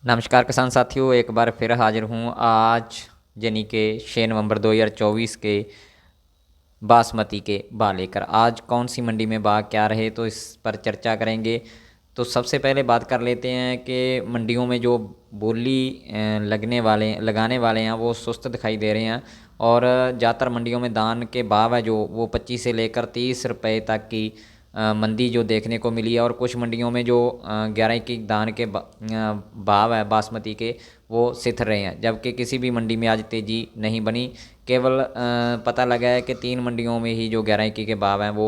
नमस्कार किसान साथियों, एक बार फिर हाजिर हूँ आज यानी कि 6 नवंबर 2024 के बासमती के भाव लेकर। आज कौन सी मंडी में भाव क्या रहे तो इस पर चर्चा करेंगे। तो सबसे पहले बात कर लेते हैं कि मंडियों में जो बोली लगाने वाले हैं वो सुस्त दिखाई दे रहे हैं और ज़्यादातर मंडियों में धान के भाव है जो वो 25 से लेकर 30 रुपये तक की मंदी जो देखने को मिली है। और कुछ मंडियों में जो 11 की धान के भाव है बासमती के वो सिथर रहे हैं, जबकि किसी भी मंडी में आज तेज़ी नहीं बनी। केवल पता लगा है कि 3 मंडियों में ही जो 11 के भाव हैं वो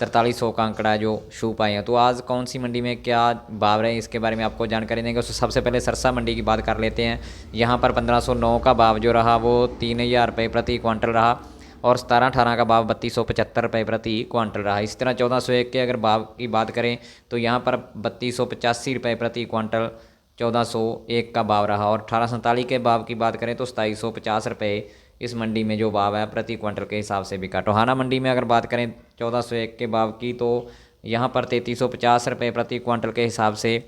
4300 का आंकड़ा जो छू पाए हैं। तो आज कौन सी मंडी में क्या भाव रहे इसके बारे में आपको जानकारी देंगे। तो सबसे पहले सरसा मंडी की बात कर लेते हैं। यहाँ पर 1509 का भाव जो रहा वो 3000 रुपये प्रति क्वांटल रहा और 17-18 का भाव 3275 रुपये प्रति क्वांटल रहा। इसी तरह 1401 के अगर भाव की बात करें तो यहाँ पर 3285 रुपये प्रति क्वांटल 1401 का भाव रहा। और 1847 के भाव की बात करें तो 2750 रुपये इस मंडी में जो भाव है प्रति क्वांटल के हिसाब से बिका। टोहाना मंडी में अगर बात करें 1401 के भाव की तो यहाँ पर 3350 रुपये प्रति क्वांटल के हिसाब से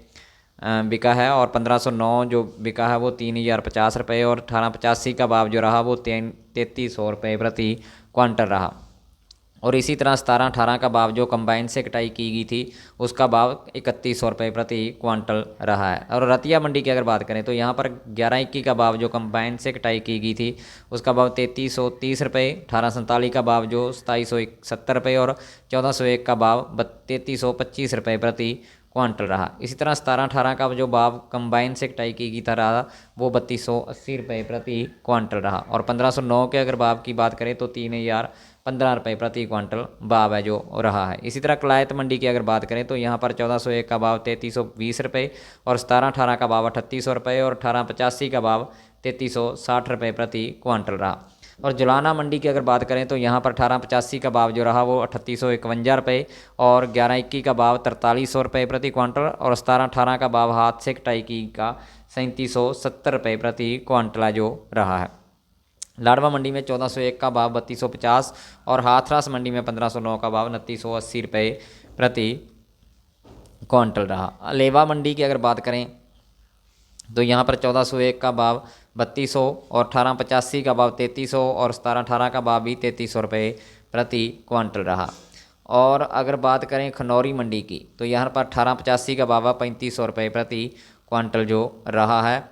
बिका है। और 1509 जो बिका है वो 3050 रुपये और 1885 का भाव जो रहा वो 3300 रुपये प्रति क्वांटल रहा। और इसी तरह 17-18 का भाव जो कंबाइन से कटाई की गई थी उसका भाव 3100 रुपये प्रति क्वांटल रहा है। और रतिया मंडी की अगर बात करें तो यहाँ पर 11-21 का भाव जो कंबाइन से कटाई की गई थी उसका भाव 3330 रुपये, 1847 का भाव जो 2770 रुपये और 1401 का भाव 3325 रुपये प्रति क्वांटल रहा। इसी तरह 17-18 का जो भाव कंबाइन से कटाई की था रहा वो 3280 रुपये प्रति क्वांटल रहा। और 1509 के अगर भाव की बात करें तो 3015 रुपये प्रति क्वांटल भाव है जो रहा है। इसी तरह कलायत मंडी की अगर बात करें तो यहाँ पर 1401 का भाव 3320 रुपये और 17-18 का भाव 3800 रुपये और 1885 का भाव 3360 रुपये प्रति क्वांटल रहा। और जुलाना मंडी की अगर बात करें तो यहाँ पर 1885 का भाव जो रहा वो 3851 रुपये और 11-21 का भाव 4300 रुपये प्रति क्वांटल और 17-18 का भाव हाथ से कटाई की का 3770 रुपये प्रति क्वांटल जो रहा है। लाडवा मंडी में 1401 का भाव 3250 और हाथरस मंडी में 1509 का भाव 2980 रुपये प्रति क्वांटल रहा। लेवा मंडी की अगर बात करें तो यहाँ पर 1401 का भाव 3200 और 1885 का भाव 3300 और 17-18 का भाव भी 3300 रुपये प्रति क्वांटल रहा। और अगर बात करें खनौरी मंडी की तो यहाँ पर 1885 का भाव 3500 रुपये प्रति क्वांटल जो रहा है।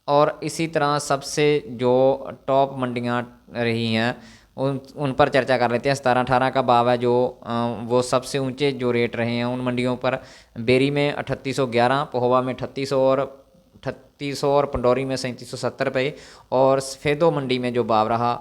और इसी तरह सबसे जो टॉप मंडियाँ रही हैं उन पर चर्चा कर लेते हैं। 17-18 का भाव है जो वो सबसे ऊंचे जो रेट रहे हैं उन मंडियों पर बेरी में 3811, पहोवा में 3800 और पंडौरी में 3770 रुपये और सफ़ेदो मंडी में जो भाव रहा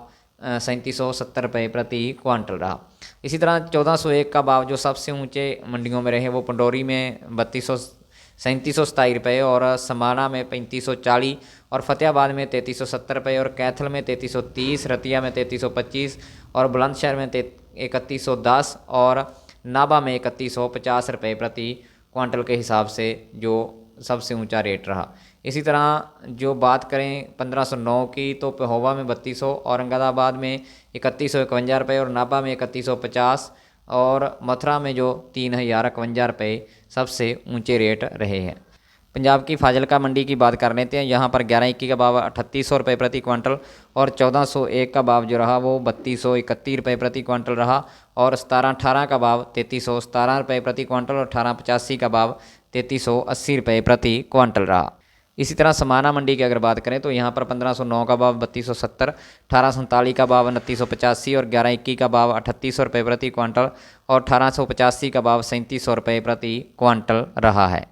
3770 रुपये प्रति क्वांटल रहा। इसी तरह 1401 का भाव जो सबसे ऊंचे मंडियों में रहे वो पंडौरी में 3727 रुपये और समाना में 3540 और फतेहाबाद में 3370 रुपये और कैथल में 3330, रतिया में 3325 और बुलंदशहर में 3110 और नाभा में 3150 रुपये प्रति क्वांटल के हिसाब से जो सबसे ऊंचा रेट रहा। इसी तरह जो बात करें 1509 की तो पहोवा में 3200, औरंगाबाद में 3151 रुपये और नाभा में 3150 और मथुरा में जो 3051 रुपये सबसे ऊंचे रेट रहे हैं। पंजाब की फाजिलका मंडी की बात कर लेते हैं। यहाँ पर 11-21 का भाव 3800 रुपये प्रति क्वांटल और 1401 का भाव जो रहा वो 3231 रुपये प्रति क्वांटल रहा। और 17-18 का भाव 3317 रुपये प्रति क्वांटल और 1885 का भाव 3380 रुपये प्रति क्वांटल रहा। इसी तरह समाना मंडी की अगर बात करें तो यहाँ पर 1509 का भाव 3270, 1847 का भाव 2985 और 11-21 का भाव 3800 रुपये प्रति क्वांटल और 1885 का भाव 3700 रुपये प्रति क्वांटल रहा है।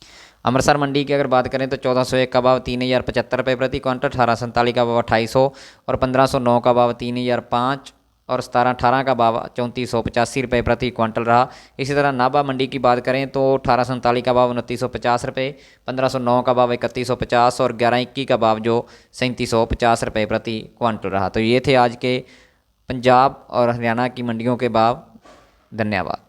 अमृतसर मंडी की अगर बात करें तो 1401 का भाव 3075 रुपये प्रति क्वांटल, 1847 का भाव 2800 और 1509 का भाव 3005 और 17-18 का भाव 3485 रुपये प्रति क्वांटल रहा। इसी तरह नाभा मंडी की बात करें तो 1847 का भाव 2950 रुपये, 1509 का भाव 3150 और 11-21 का भाव जो 3750 रुपये प्रति क्वांटल रहा। तो ये थे आज के पंजाब और हरियाणा की मंडियों के भाव। धन्यवाद।